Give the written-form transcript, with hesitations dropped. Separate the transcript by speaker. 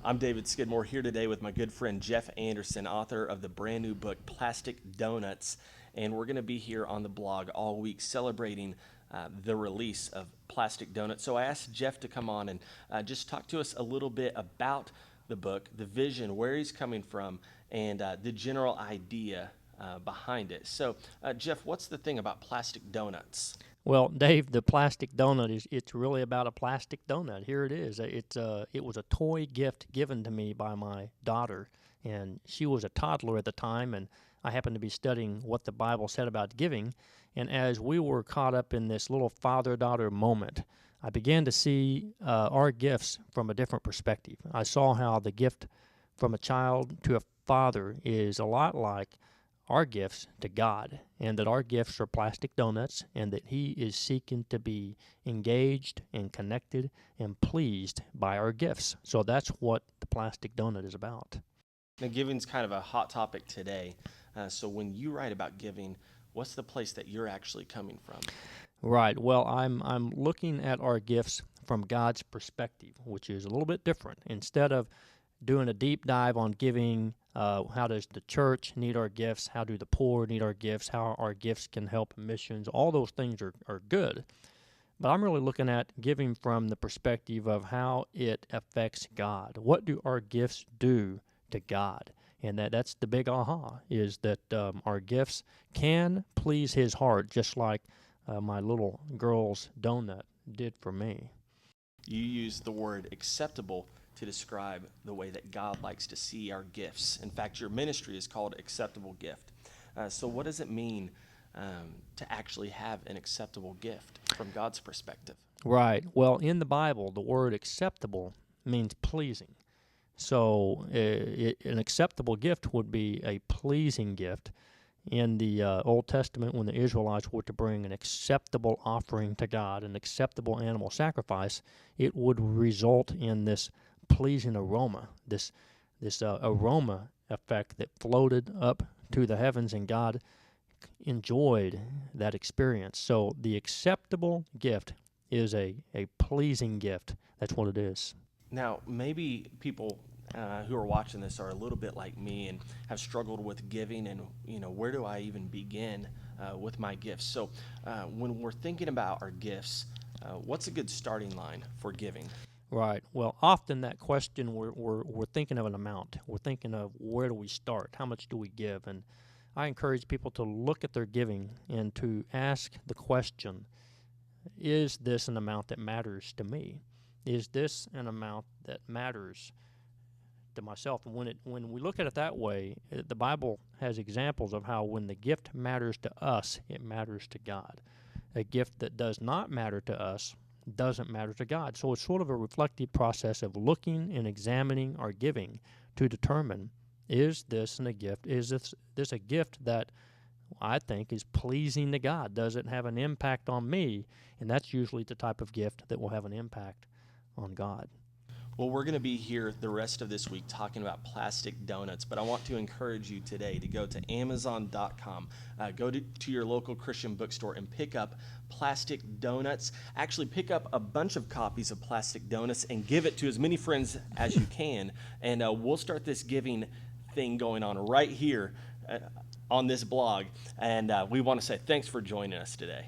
Speaker 1: I'm David Skidmore here today with my good friend Jeff Anderson, author of the brand new book Plastic Donuts. And we're going to be here on the blog all week celebrating the release of Plastic Donuts. So I asked Jeff to come on and just talk to us a little bit about the book, the vision, where he's coming from, and the general idea behind it. So, Jeff, what's the thing about Plastic Donuts?
Speaker 2: Well, Dave, the plastic donut it's really about a plastic donut. Here it is. It was a toy gift given to me by my daughter, and she was a toddler at the time, and I happened to be studying what the Bible said about giving. And as we were caught up in this little father-daughter moment, I began to see our gifts from a different perspective. I saw how the gift from a child to a father is a lot like our gifts to God, and that our gifts are plastic donuts, and that He is seeking to be engaged and connected and pleased by our gifts. So that's what the plastic donut is about.
Speaker 1: Now, giving's kind of a hot topic today. So when you write about giving, what's the place that you're actually coming from?
Speaker 2: Right. Well, I'm looking at our gifts from God's perspective, which is a little bit different. Instead of doing a deep dive on giving, how does the church need our gifts, how do the poor need our gifts, how our gifts can help missions, all those things are good. But I'm really looking at giving from the perspective of how it affects God. What do our gifts do to God? And that's the big aha, is that our gifts can please His heart, just like my little girl's donut did for me.
Speaker 1: You use the word acceptable to describe the way that God likes to see our gifts. In fact, your ministry is called Acceptable Gift. So what does it mean to actually have an acceptable gift from God's perspective?
Speaker 2: Right. Well, in the Bible, the word acceptable means pleasing. So an acceptable gift would be a pleasing gift. In the Old Testament, when the Israelites were to bring an acceptable offering to God, an acceptable animal sacrifice, it would result in this pleasing aroma, this aroma effect that floated up to the heavens, and God enjoyed that experience. So the acceptable gift is a pleasing gift. That's what it is.
Speaker 1: Now, maybe people who are watching this are a little bit like me and have struggled with giving, and where do I even begin with my gifts? So, when we're thinking about our gifts, what's a good starting line for giving?
Speaker 2: Right. Well, often that question we're thinking of an amount. We're thinking of where do we start? How much do we give? And I encourage people to look at their giving and to ask the question, is this an amount that matters to me? Is this an amount that matters to myself? And when we look at it that way, the Bible has examples of how when the gift matters to us, it matters to God. A gift that does not matter to us doesn't matter to God. So it's sort of a reflective process of looking and examining our giving to determine, is this a gift? Is this a gift that I think is pleasing to God? Does it have an impact on me? And that's usually the type of gift that will have an impact on God.
Speaker 1: Well, we're going to be here the rest of this week talking about plastic donuts, but I want to encourage you today to go to Amazon.com, go to your local Christian bookstore and pick up Plastic Donuts. Actually, pick up a bunch of copies of Plastic Donuts and give it to as many friends as you can, and we'll start this giving thing going on right here on this blog, and we want to say thanks for joining us today.